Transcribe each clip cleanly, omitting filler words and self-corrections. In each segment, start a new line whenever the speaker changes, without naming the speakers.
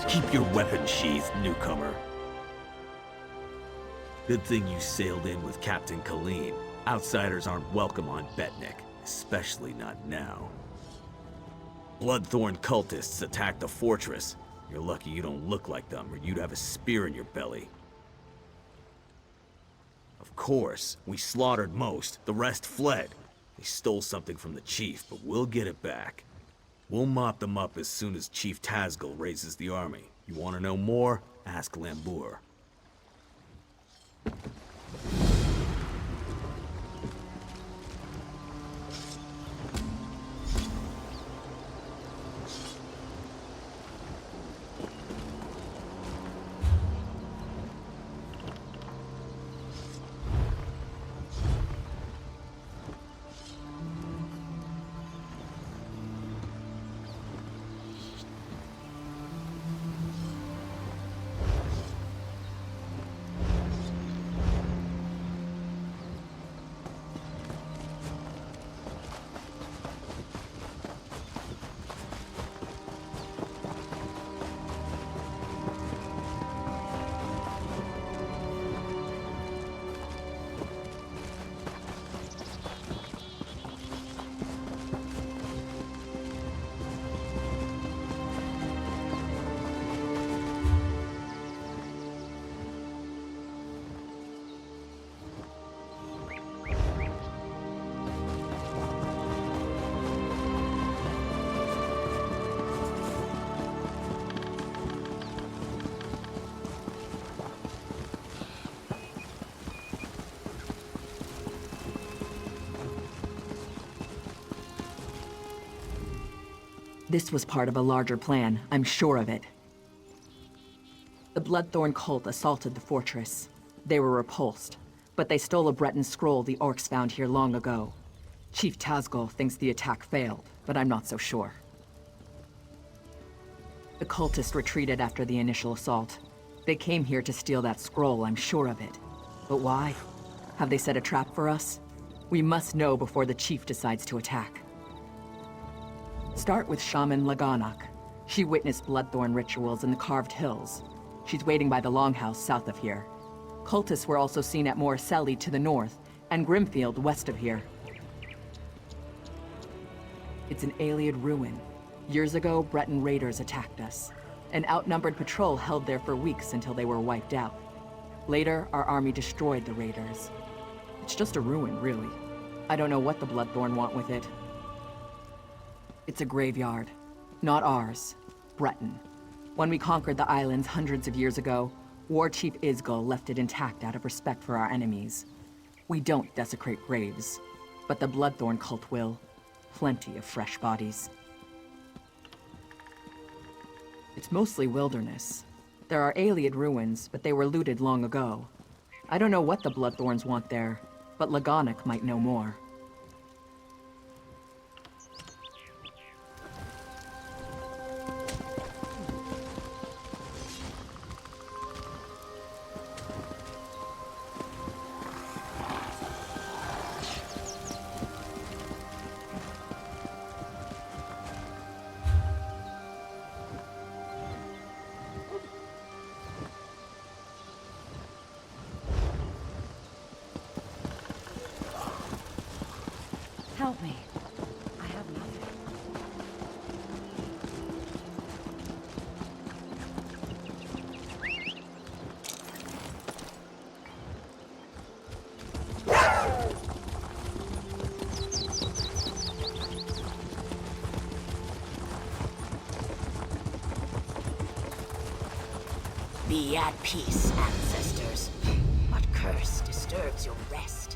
Keep your weapon sheathed, newcomer. Good thing you sailed in with Captain Colleen. Outsiders aren't welcome on Betnik, especially not now. Bloodthorn cultists attacked the fortress. You're lucky you don't look like them, or you'd have a spear in your belly. Of course, we slaughtered most. The rest fled. They stole something from the chief, but we'll get it back. We'll mop them up as soon as Chief Tazgul raises the army. You want to know more? Ask Lambour.
This was part of a larger plan, I'm sure of it. The Bloodthorn cult assaulted the fortress. They were repulsed, but they stole a Breton scroll the orcs found here long ago. Chief Tazgul thinks the attack failed, but I'm not so sure. The cultists retreated after the initial assault. They came here to steal that scroll, I'm sure of it. But why? Have they set a trap for us? We must know before the chief decides to attack. Start with Shaman Laganak. She witnessed Bloodthorn rituals in the Carved Hills. She's waiting by the Longhouse south of here. Cultists were also seen at Morriselli to the north, and Grimfield west of here. It's an Ayleid ruin. Years ago, Breton raiders attacked us. An outnumbered patrol held there for weeks until they were wiped out. Later, our army destroyed the raiders. It's just a ruin, really. I don't know what the Bloodthorn want with it. It's a graveyard. Not ours. Breton. When we conquered the islands hundreds of years ago, War Chief Isgul left it intact out of respect for our enemies. We don't desecrate graves, but the Bloodthorn cult will. Plenty of fresh bodies. It's mostly wilderness. There are Ayleid ruins, but they were looted long ago. I don't know what the Bloodthorns want there, but Lagonic might know more.
Help me. I have nothing.
Be at peace, ancestors. What curse disturbs your rest?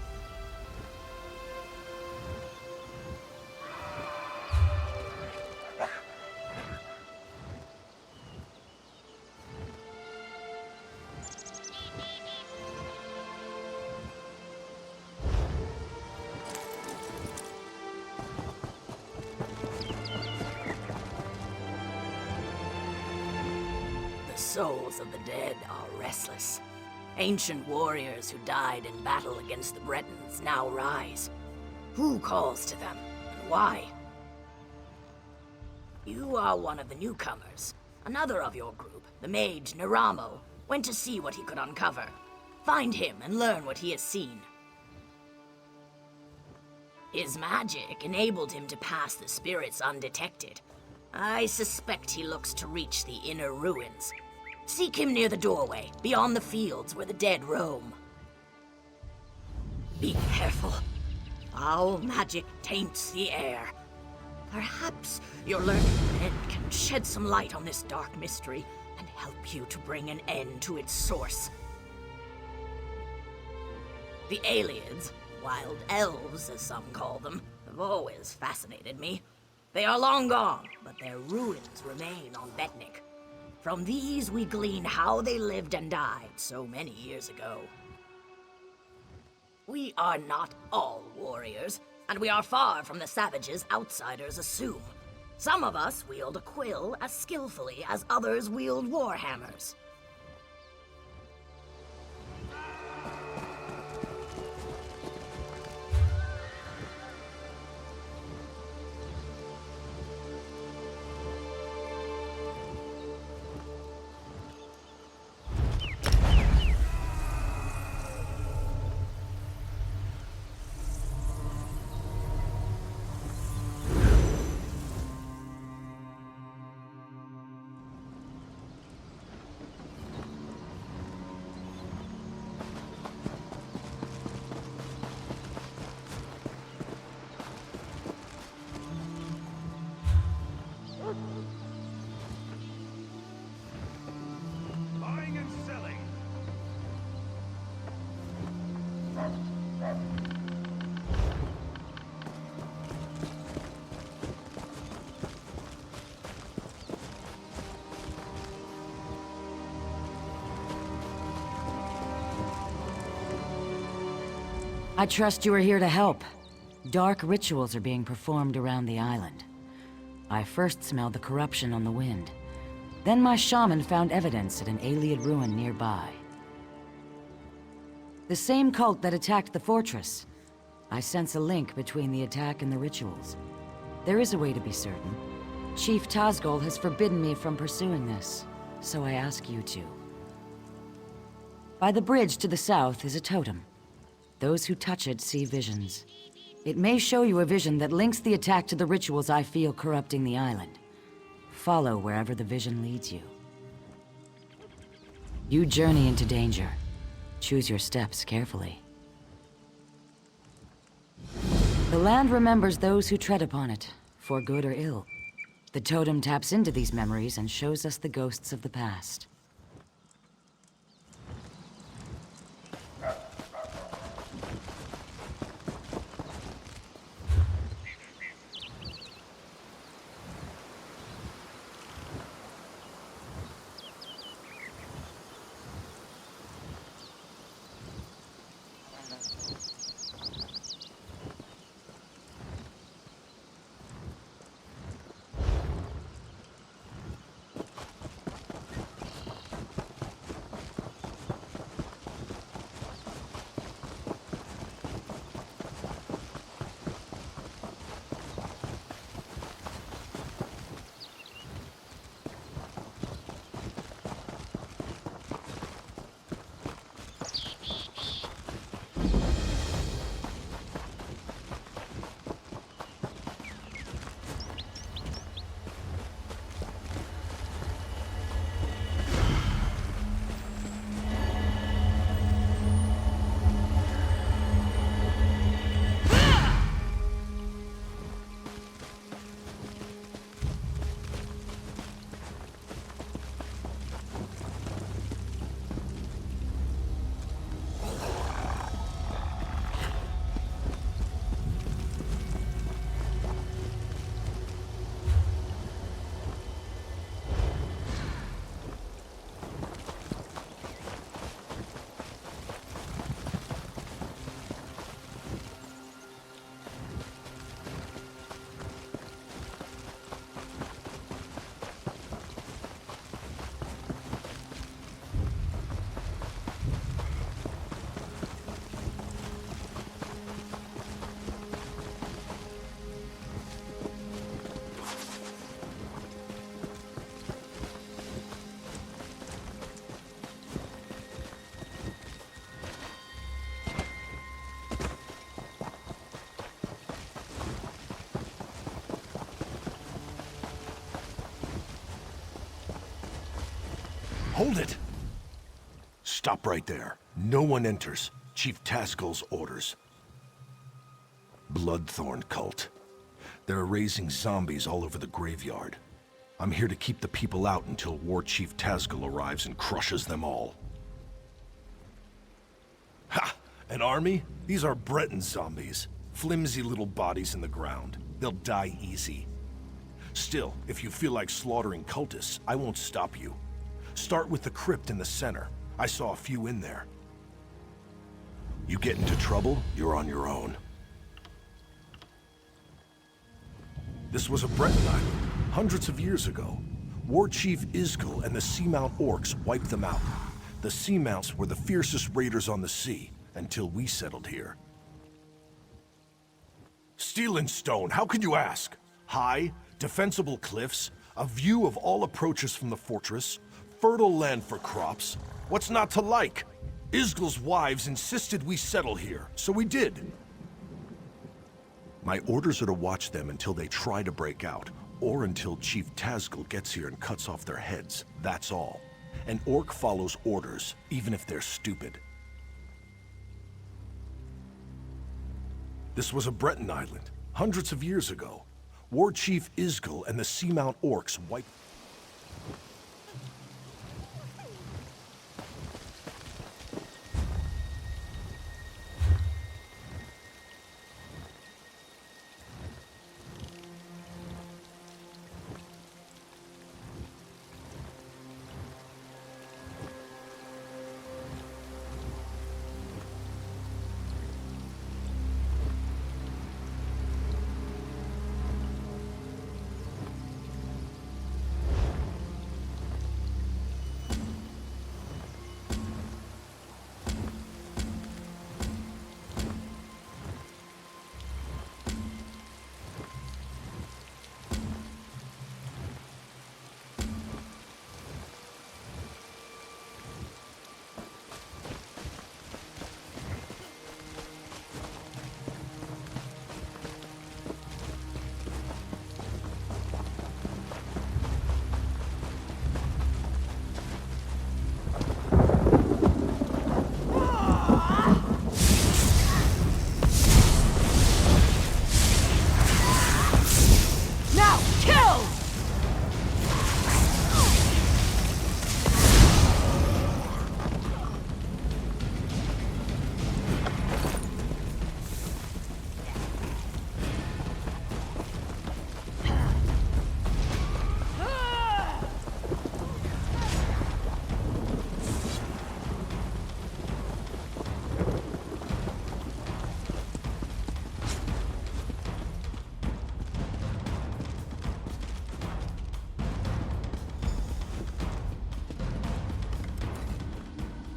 The souls of the dead are restless. Ancient warriors who died in battle against the Bretons now rise. Who calls to them, and why? You are one of the newcomers. Another of your group, the mage Neramo, went to see what he could uncover. Find him and learn what he has seen. His magic enabled him to pass the spirits undetected. I suspect he looks to reach the inner ruins. Seek him near the doorway, beyond the fields where the dead roam. Be careful. Foul magic taints the air. Perhaps your learned men can shed some light on this dark mystery and help you to bring an end to its source. The Ayleids, wild elves as some call them, have always fascinated me. They are long gone, but their ruins remain on Betnik. From these we glean how they lived and died so many years ago. We are not all warriors, and we are far from the savages outsiders assume. Some of us wield a quill as skillfully as others wield warhammers.
Buying and selling.
I trust you are here to help. Dark rituals are being performed around the island. I first smelled the corruption on the wind. Then my shaman found evidence at an Ayleid ruin nearby. The same cult that attacked the fortress. I sense a link between the attack and the rituals. There is a way to be certain. Chief Tazgol has forbidden me from pursuing this, so I ask you to. By the bridge to the south is a totem. Those who touch it see visions. It may show you a vision that links the attack to the rituals I feel corrupting the island. follow wherever the vision leads you. You journey into danger. Choose your steps carefully. The land remembers those who tread upon it, for good or ill. The totem taps into these memories and shows us the ghosts of the past.
Hold it! Stop right there. No one enters. Chief Taskel's orders. Bloodthorn cult. They're raising zombies all over the graveyard. I'm here to keep the people out until War Chief Taskel arrives and crushes them all. Ha! An army? These are Breton zombies. Flimsy little bodies in the ground. They'll die easy. Still, if you feel like slaughtering cultists, I won't stop you. Start with the crypt in the center. I saw a few in there. You get into trouble, you're on your own. This was a Breton island, hundreds of years ago. War Chief Isgil and the Seamount Orcs wiped them out. The Seamounts were the fiercest raiders on the sea, until we settled here. Steel and stone, how could you ask? High, defensible cliffs, a view of all approaches from the fortress, fertile land for crops. What's not to like? Isgil's wives insisted we settle here, so we did. My orders are to watch them until they try to break out, or until Chief Taskel gets here and cuts off their heads. That's all. An orc follows orders, even if they're stupid. This was a Breton island, hundreds of years ago. War Chief Isgil and the Seamount Orcs wiped...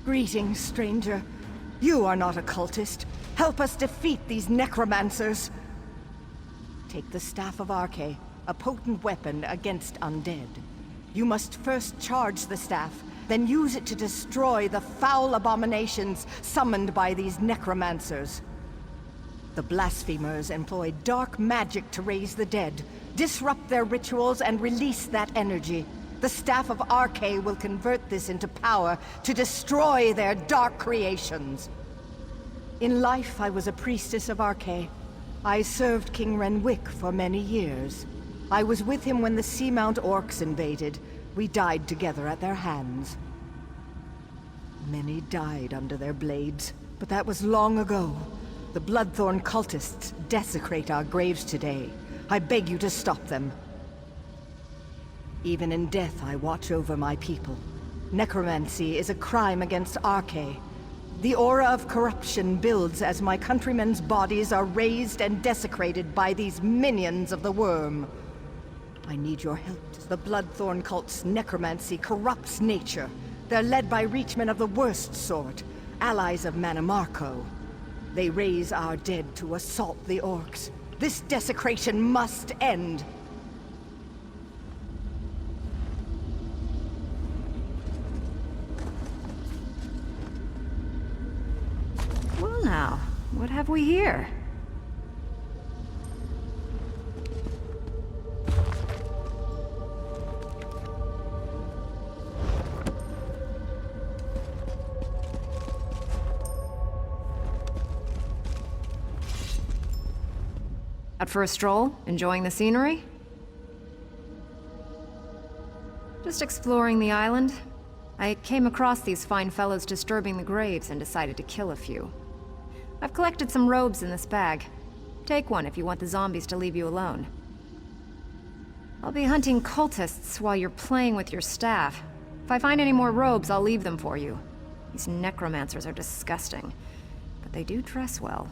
Greetings, stranger. You are not a cultist. Help us defeat these necromancers. Take the Staff of Arche, a potent weapon against undead. You must first charge the staff, then use it to destroy the foul abominations summoned by these necromancers. The blasphemers employ dark magic to raise the dead, disrupt their rituals, and release that energy. The Staff of Arche will convert this into power to destroy their dark creations. In life, I was a priestess of Arche. I served King Renwick for many years. I was with him when the Seamount Orcs invaded. We died together at their hands. Many died under their blades, but that was long ago. The Bloodthorn cultists desecrate our graves today. I beg you to stop them. Even in death, I watch over my people. Necromancy is a crime against Arche. The aura of corruption builds as my countrymen's bodies are raised and desecrated by these minions of the worm. I need your help. The Bloodthorn cult's necromancy corrupts nature. They're led by reachmen of the worst sort, allies of Manimarco. They raise our dead to assault the orcs. This desecration must end.
Well now, what have we here? Out for a stroll? Enjoying the scenery? Just exploring the island. I came across these fine fellows disturbing the graves and decided to kill a few. I've collected some robes in this bag. Take one if you want the zombies to leave you alone. I'll be hunting cultists while you're playing with your staff. If I find any more robes, I'll leave them for you. These necromancers are disgusting, but they do dress well.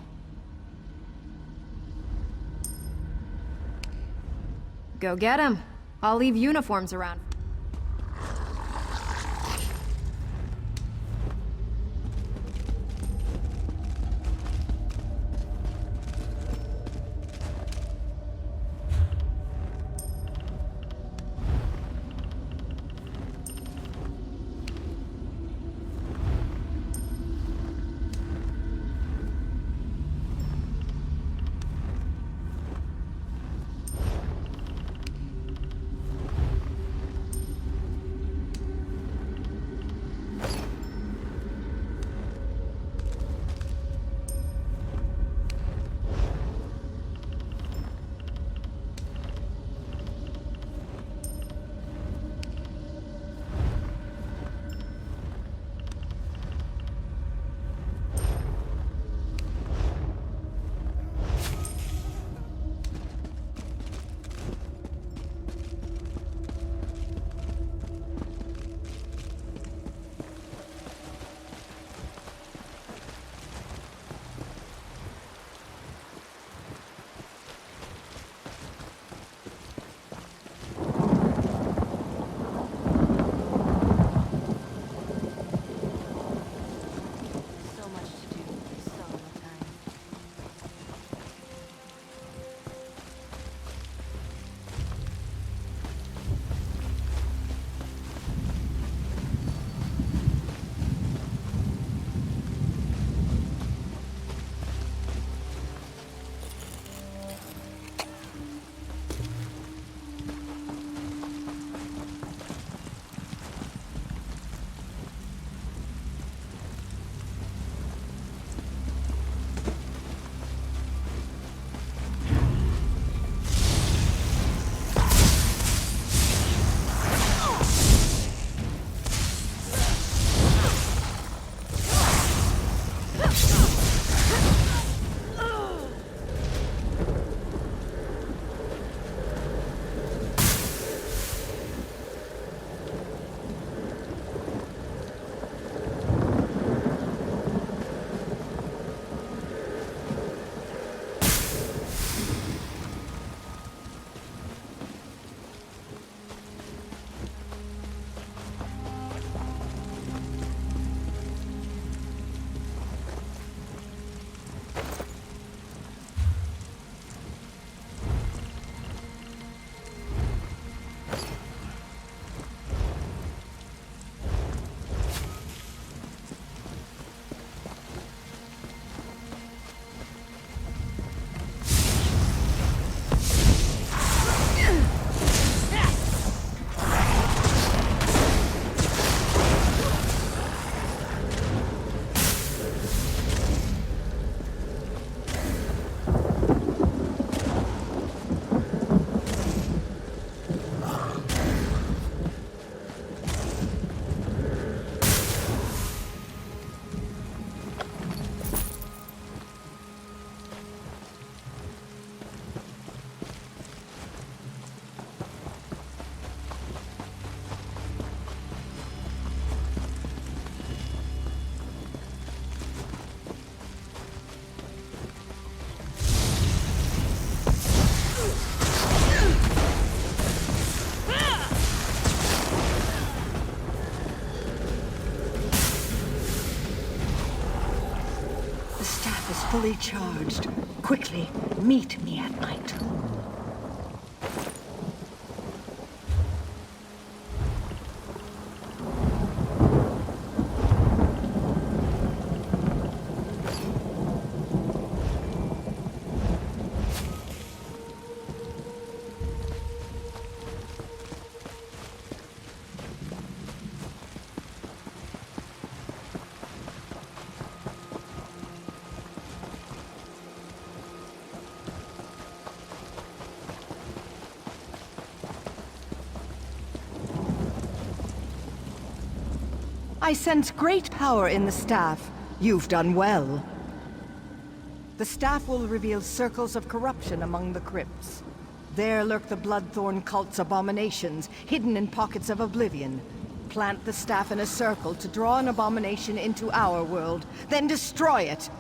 Go get 'em. I'll leave uniforms around.
fully charged. Quickly, meet me at my tomb. I sense great power in the staff. You've done well. The staff will reveal circles of corruption among the crypts. There lurk the Bloodthorn cult's abominations, hidden in pockets of oblivion. Plant the staff in a circle to draw an abomination into our world, then destroy it!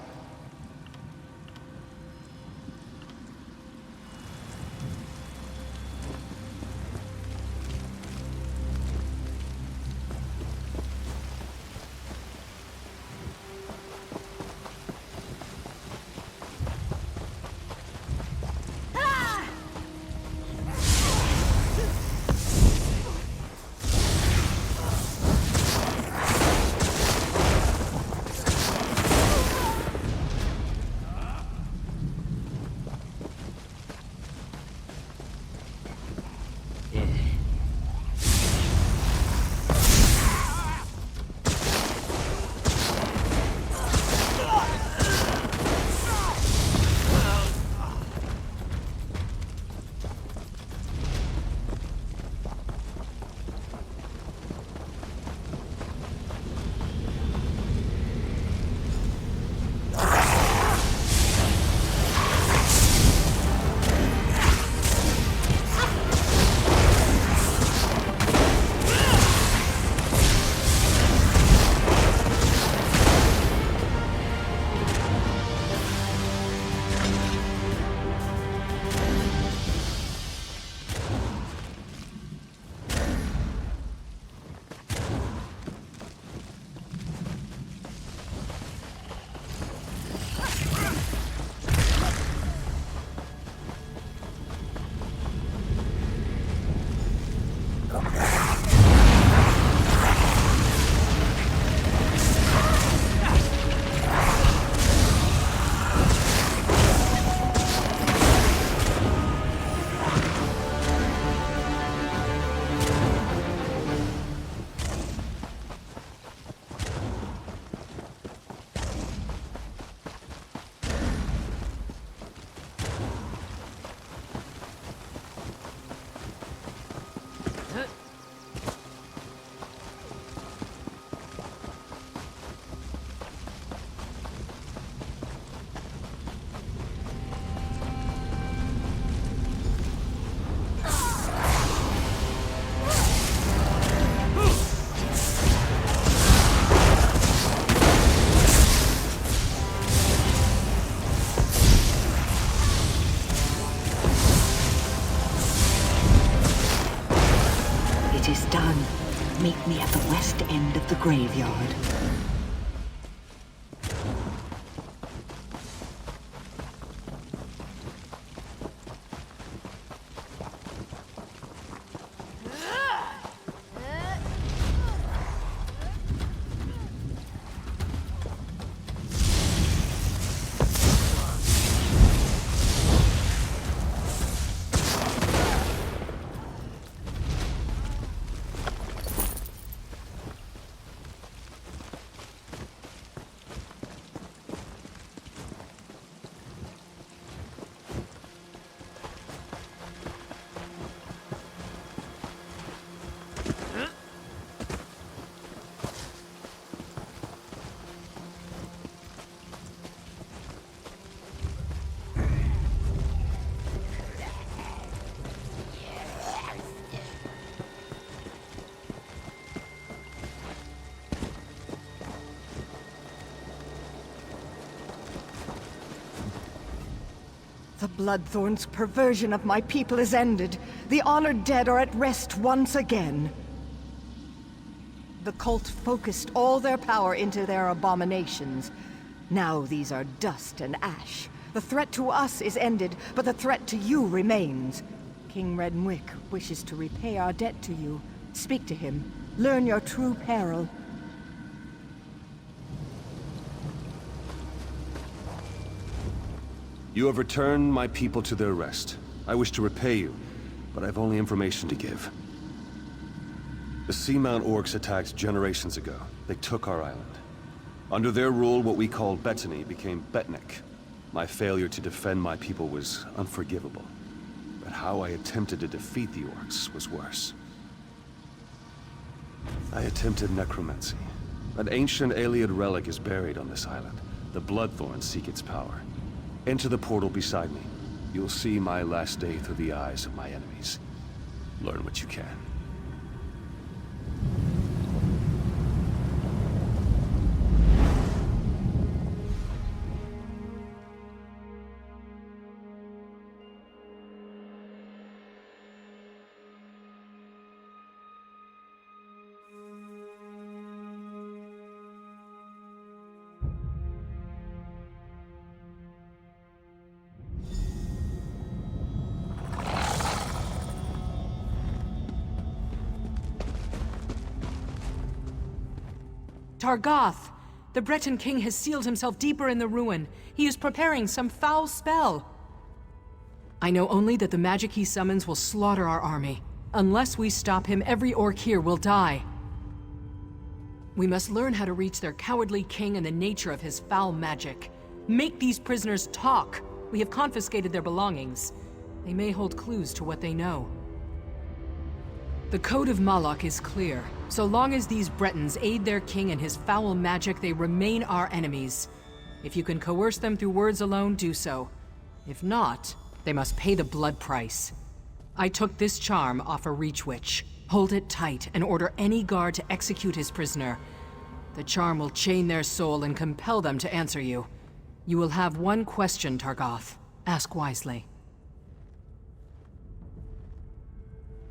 Meet me at the west end of the graveyard. The Bloodthorn's perversion of my people is ended. The honored dead are at rest once again. The cult focused all their power into their abominations. Now these are dust and ash. The threat to us is ended, but the threat to you remains. King Rednwick wishes to repay our debt to you. Speak to him. Learn your true peril.
You have returned my people to their rest. I wish to repay you, but I have only information to give. The Seamount orcs attacked generations ago. They took our island. Under their rule, what we called Bettany became Betnik. My failure to defend my people was unforgivable. But how I attempted to defeat the orcs was worse. I attempted necromancy. An ancient Ayleid relic is buried on this island. The Bloodthorns seek its power. Enter the portal beside me. You'll see my last day through the eyes of my enemies. Learn what you can.
Targoth! The Breton king has sealed himself deeper in the ruin. He is preparing some foul spell. I know only that the magic he summons will slaughter our army. Unless we stop him, every orc here will die. We must learn how to reach their cowardly king and the nature of his foul magic. Make these prisoners talk. We have confiscated their belongings. They may hold clues to what they know. The Code of Malak is clear. So long as these Bretons aid their king and his foul magic, they remain our enemies. If you can coerce them through words alone, do so. If not, they must pay the blood price. I took this charm off a Reach Witch. Hold it tight and order any guard to execute his prisoner. The charm will chain their soul and compel them to answer you. You will have one question, Targoth. Ask wisely.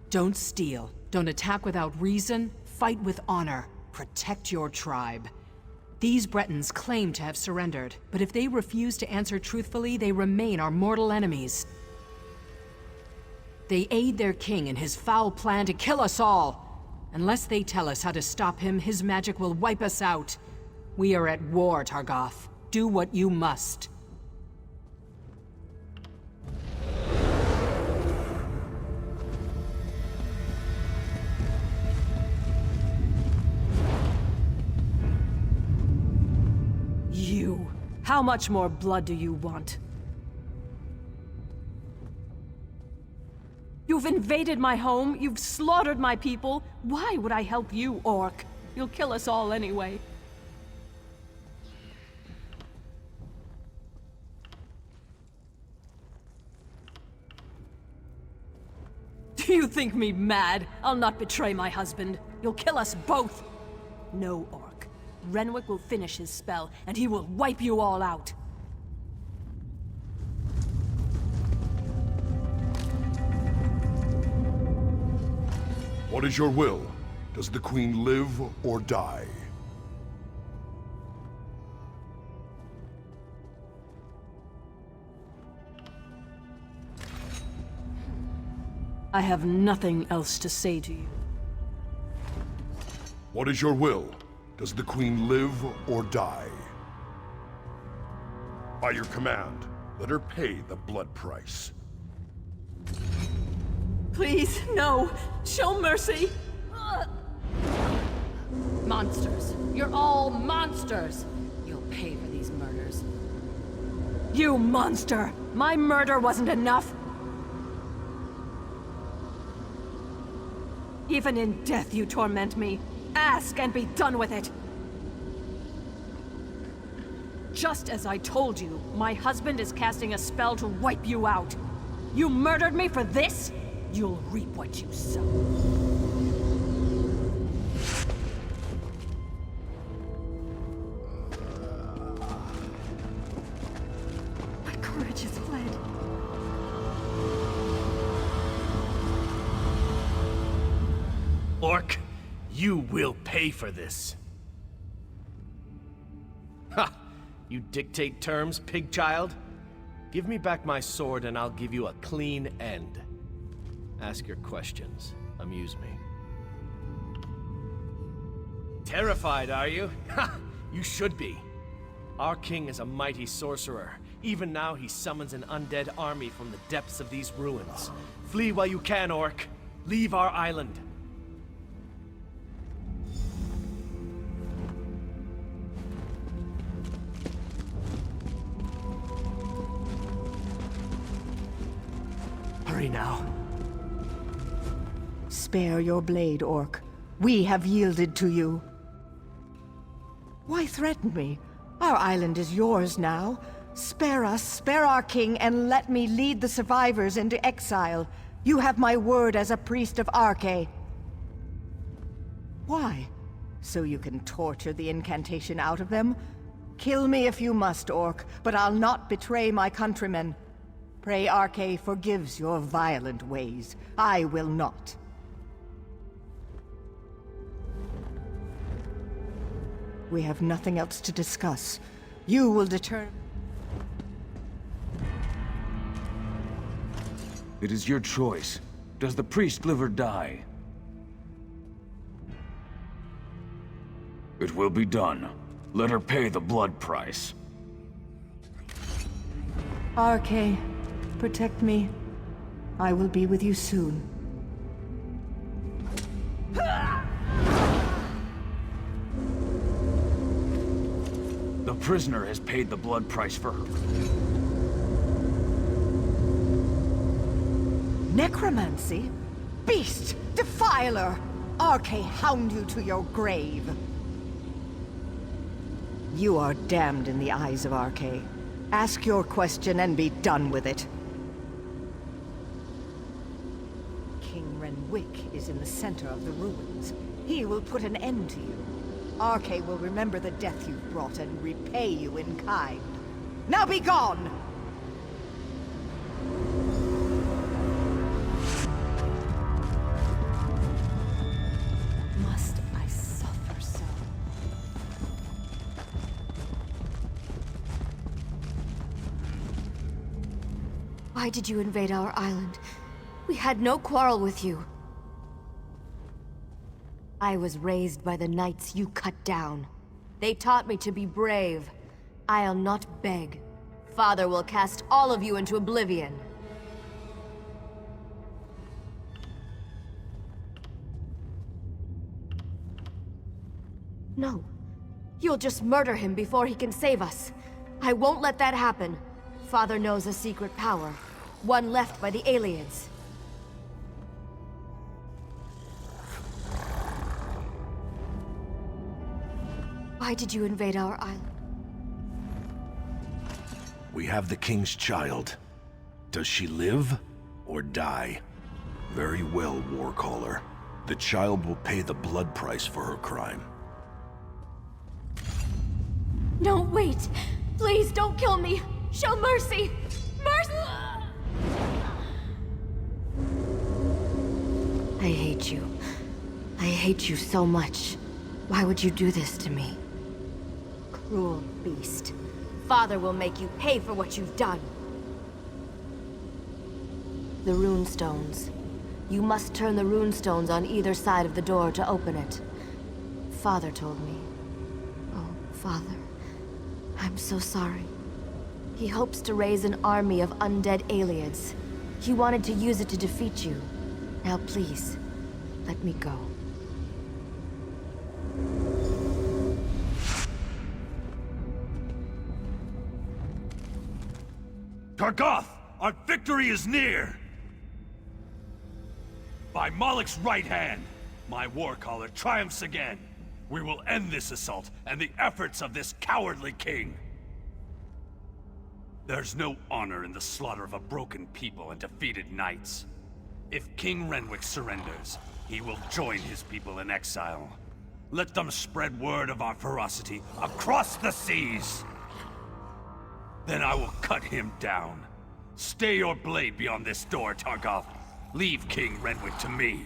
Don't steal. Don't attack without reason. Fight with honor. Protect your tribe. These Bretons claim to have surrendered, but if they refuse to answer truthfully, they remain our mortal enemies. They aid their king in his foul plan to kill us all. Unless they tell us how to stop him, his magic will wipe us out. We are at war, Targoth. Do what you must.
You. How much more blood do you want? You've invaded my home, you've slaughtered my people. Why would I help you, orc? You'll kill us all anyway. Do you think me mad? I'll not betray my husband. You'll kill us both. No, orc. Renwick will finish his spell, and he will wipe you all out.
What is your will? Does the Queen live or die?
I have nothing else to say to you.
What is your will? Does the Queen live or die? By your command, let her pay the blood price.
Please, no! Show mercy!
Monsters. You're all monsters. You'll pay for these murders.
You monster! My murder wasn't enough! Even in death you torment me. Ask and be done with it! Just as I told you, my husband is casting a spell to wipe you out. You murdered me for this? You'll reap what you sow.
My courage has fled.
Orc, you will pay for this. Ha! You dictate terms, pig child? Give me back my sword and I'll give you a clean end. Ask your questions. Amuse me. Terrified, are you? Ha! You should be. Our king is a mighty sorcerer. Even now he summons an undead army from the depths of these ruins. Flee while you can, orc. Leave our island. Hurry now.
Spare your blade, orc. We have yielded to you. Why threaten me? Our island is yours now. Spare us, spare our king, and let me lead the survivors into exile. You have my word as a priest of Arche. Why? So you can torture the incantation out of them? Kill me if you must, orc, but I'll not betray my countrymen. Pray Arche forgives your violent ways. I will not. We have nothing else to discuss. You will determine...
It is your choice. Does the priest live or die? It will be done. Let her pay the blood price.
Arche, protect me. I will be with you soon.
The prisoner has paid the blood price for her.
Necromancy? Beast! Defiler! Arche hound you to your grave. You are damned in the eyes of Arche. Ask your question and be done with it. King Renwick is in the center of the ruins. He will put an end to you. Arche will remember the death you've brought and repay you in kind. Now be gone! Must I suffer so?
Why did you invade our island? We had no quarrel with you. I was raised by the knights you cut down. They taught me to be brave. I'll not beg. Father will cast all of you into oblivion. No. You'll just murder him before he can save us. I won't let that happen. Father knows a secret power. One left by the aliens. Why did you invade our island?
We have the king's child. Does she live or die? Very well, Warcaller. The child will pay the blood price for her crime.
No, wait! Please don't kill me! Show mercy! Mercy! I hate you. I hate you so much. Why would you do this to me? Cruel beast. Father will make you pay for what you've done. The runestones. You must turn the runestones on either side of the door to open it. Father told me. Oh, Father. I'm so sorry. He hopes to raise an army of undead aliens. He wanted to use it to defeat you. Now please, let me go.
Targoth, our victory is near! By Malek's right hand, my Warcaller triumphs again. We will end this assault and the efforts of this cowardly king. There's no honor in the slaughter of a broken people and defeated knights. If King Renwick surrenders, he will join his people in exile. Let them spread word of our ferocity across the seas! Then I will cut him down. Stay your blade beyond this door, Targoth. Leave King Renwick to me.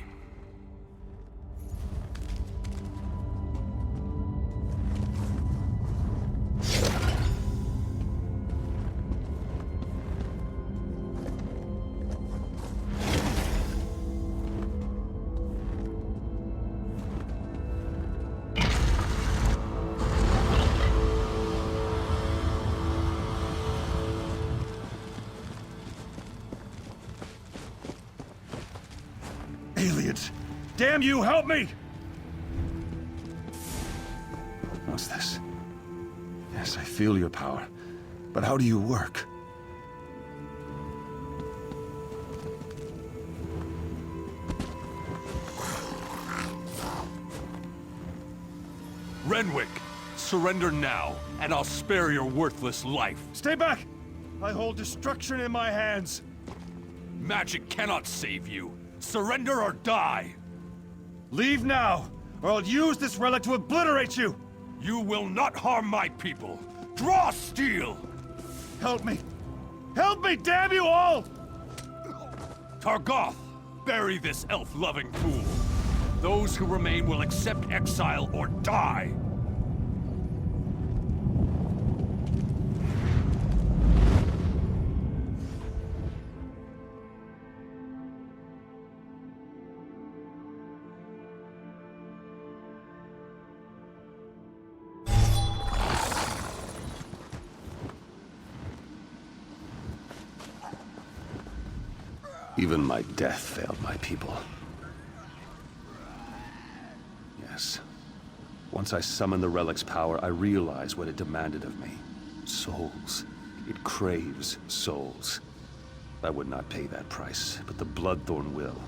Aliens! Damn you, help me! What's this? Yes, I feel your power. But how do you work?
Renwick, surrender now, and I'll spare your worthless life.
Stay back! I hold destruction in my hands.
Magic cannot save you. Surrender or die!
Leave now, or I'll use this relic to obliterate you!
You will not harm my people! Draw steel!
Help me! Help me, damn you all!
Targoth, bury this elf-loving fool. Those who remain will accept exile or die.
Even my death failed my people. Yes. Once I summoned the relic's power, I realized what it demanded of me. Souls. It craves souls. I would not pay that price, but the Bloodthorn will.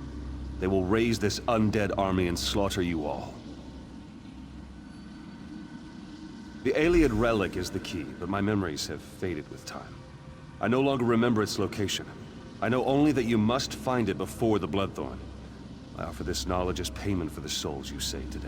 They will raise this undead army and slaughter you all. The Ayleid relic is the key, but my memories have faded with time. I no longer remember its location. I know only that you must find it before the Bloodthorn. I offer this knowledge as payment for the souls you saved today.